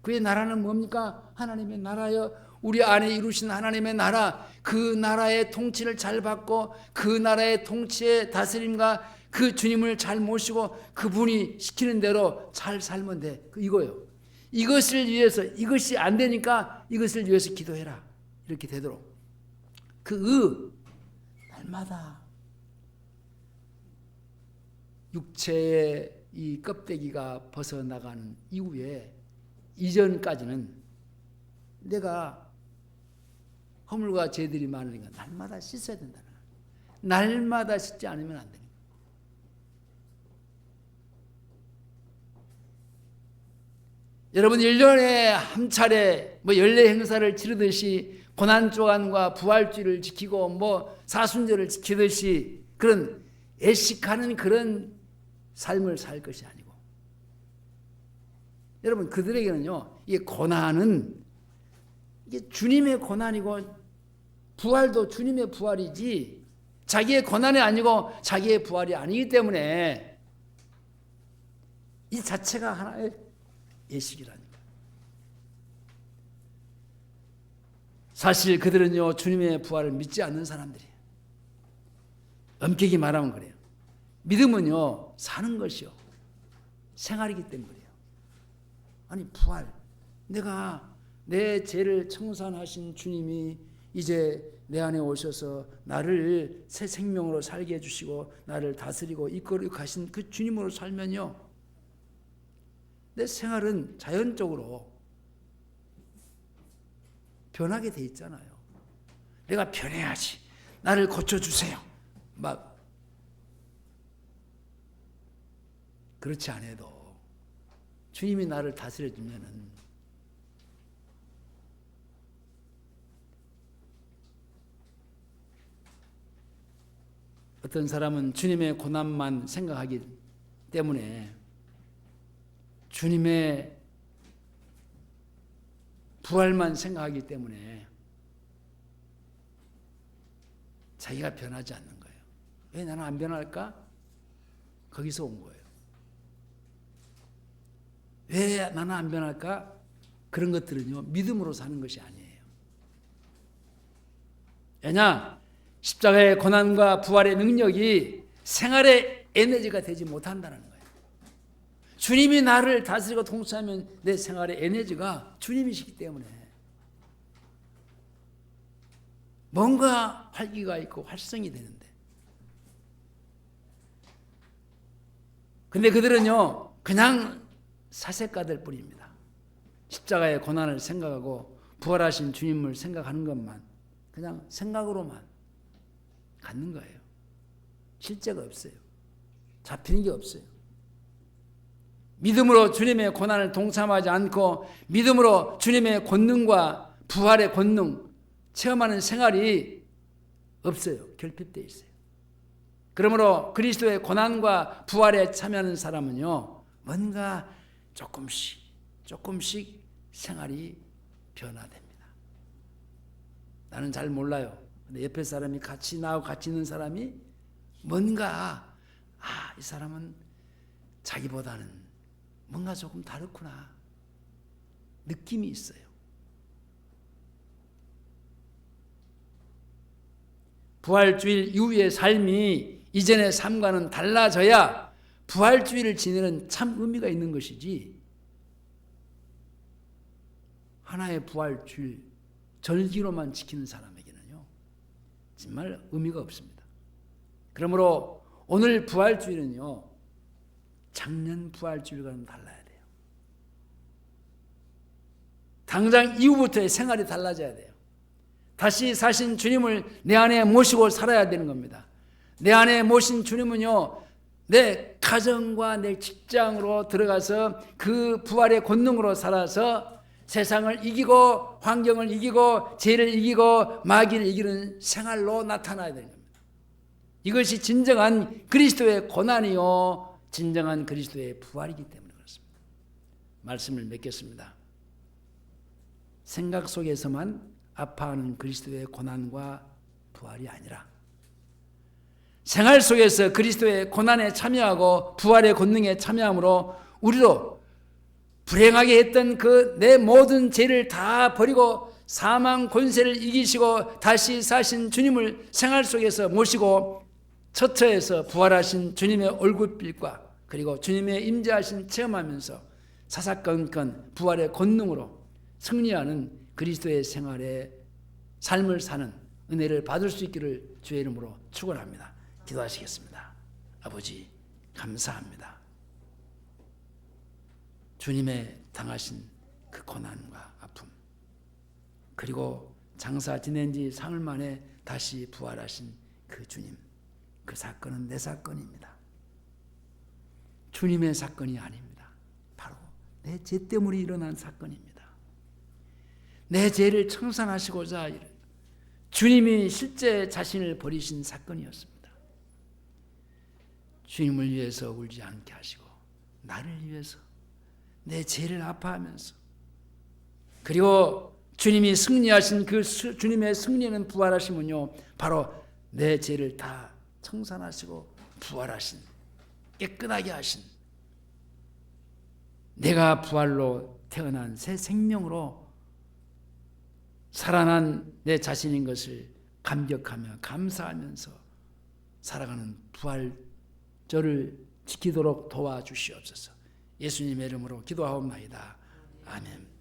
그의 나라는 뭡니까? 하나님의 나라여. 우리 안에 이루신 하나님의 나라, 그 나라의 통치를 잘 받고 그 나라의 통치의 다스림과 그 주님을 잘 모시고 그분이 시키는 대로 잘 살면 돼. 이거요. 이것을 위해서, 이것이 안 되니까 이것을 위해서 기도해라. 이렇게 되도록. 날마다 육체의 이 껍데기가 벗어나가는 이후에 이전까지는 내가 허물과 죄들이 많으니까 날마다 씻어야 된다는 거예요. 날마다 씻지 않으면 안 됩니다. 여러분 1년에 한 차례 뭐 연례 행사를 치르듯이 고난주간과 부활주를 지키고 뭐 사순절을 지키듯이 그런 애식하는 그런 삶을 살 것이 아니고 여러분 그들에게는요 이 고난은 이게 주님의 고난이고 부활도 주님의 부활이지 자기의 고난이 아니고 자기의 부활이 아니기 때문에 이 자체가 하나의 예식이라니까. 사실 그들은요 주님의 부활을 믿지 않는 사람들이에요. 엄격히 말하면 그래요. 믿음은요 사는 것이요 생활이기 때문에 그래요. 아니 부활, 내가 내 죄를 청산하신 주님이 이제 내 안에 오셔서 나를 새 생명으로 살게 해주시고 나를 다스리고 이끌어 가신 그 주님으로 살면요 내 생활은 자연적으로 변하게 돼 있잖아요. 내가 변해야지. 나를 고쳐주세요. 막 그렇지 않아도 주님이 나를 다스려주면은 어떤 사람은 주님의 고난만 생각하기 때문에 주님의 부활만 생각하기 때문에 자기가 변하지 않는 거예요. 왜 나는 안 변할까? 거기서 온 거예요. 왜 나는 안 변할까? 그런 것들은요 믿음으로 사는 것이 아니에요. 왜냐? 십자가의 고난과 부활의 능력이 생활의 에너지가 되지 못한다는 거예요. 주님이 나를 다스리고 통치하면 내 생활의 에너지가 주님이시기 때문에 뭔가 활기가 있고 활성이 되는데 근데 그들은요 그냥 사색가들 뿐입니다. 십자가의 고난을 생각하고 부활하신 주님을 생각하는 것만 그냥 생각으로만 갖는 거예요. 실제가 없어요. 잡히는 게 없어요. 믿음으로 주님의 고난을 동참하지 않고 믿음으로 주님의 권능과 부활의 권능 체험하는 생활이 없어요. 결핍되어 있어요. 그러므로 그리스도의 고난과 부활에 참여하는 사람은요 뭔가 조금씩 생활이 변화됩니다. 나는 잘 몰라요. 근데 옆에 사람이 나하고 같이 있는 사람이 뭔가 이 사람은 자기보다는 뭔가 조금 다르구나 느낌이 있어요. 부활주일 이후의 삶이 이전의 삶과는 달라져야 부활주의를 지내는 참 의미가 있는 것이지, 하나의 부활주일 절기로만 지키는 사람에게는요 정말 의미가 없습니다. 그러므로 오늘 부활주일은요 작년 부활주일과는 달라야 돼요. 당장 이후부터의 생활이 달라져야 돼요. 다시 사신 주님을 내 안에 모시고 살아야 되는 겁니다. 내 안에 모신 주님은요 내 가정과 내 직장으로 들어가서 그 부활의 권능으로 살아서 세상을 이기고 환경을 이기고 죄를 이기고 마귀를 이기는 생활로 나타나야 되는 겁니다. 이것이 진정한 그리스도의 고난이요 진정한 그리스도의 부활이기 때문에 그렇습니다. 말씀을 맺겠습니다. 생각 속에서만 아파하는 그리스도의 고난과 부활이 아니라 생활 속에서 그리스도의 고난에 참여하고 부활의 권능에 참여함으로 우리도 불행하게 했던 그 내 모든 죄를 다 버리고 사망 권세를 이기시고 다시 사신 주님을 생활 속에서 모시고 처처에서 부활하신 주님의 얼굴빛과 그리고 주님의 임재하신 체험하면서 사사건건 부활의 권능으로 승리하는 그리스도의 생활의 삶을 사는 은혜를 받을 수 있기를 주의 이름으로 축원합니다. 기도하시겠습니다. 아버지 감사합니다. 주님의 당하신 그 고난과 아픔 그리고 장사 지낸 지 사흘 만에 다시 부활하신 그 주님, 그 사건은 내 사건입니다. 주님의 사건이 아닙니다. 바로 내 죄 때문에 일어난 사건입니다. 내 죄를 청산하시고자 주님이 실제 자신을 버리신 사건이었습니다. 주님을 위해서 울지 않게 하시고 나를 위해서 내 죄를 아파하면서 그리고 주님이 승리하신 그 주님의 승리는 부활하심은요 바로 내 죄를 다 청산하시고 부활하신 깨끗하게 하신 내가 부활로 태어난 새 생명으로 살아난 내 자신인 것을 감격하며 감사하면서 살아가는 부활절을 지키도록 도와주시옵소서. 예수님의 이름으로 기도하옵나이다. 아멘.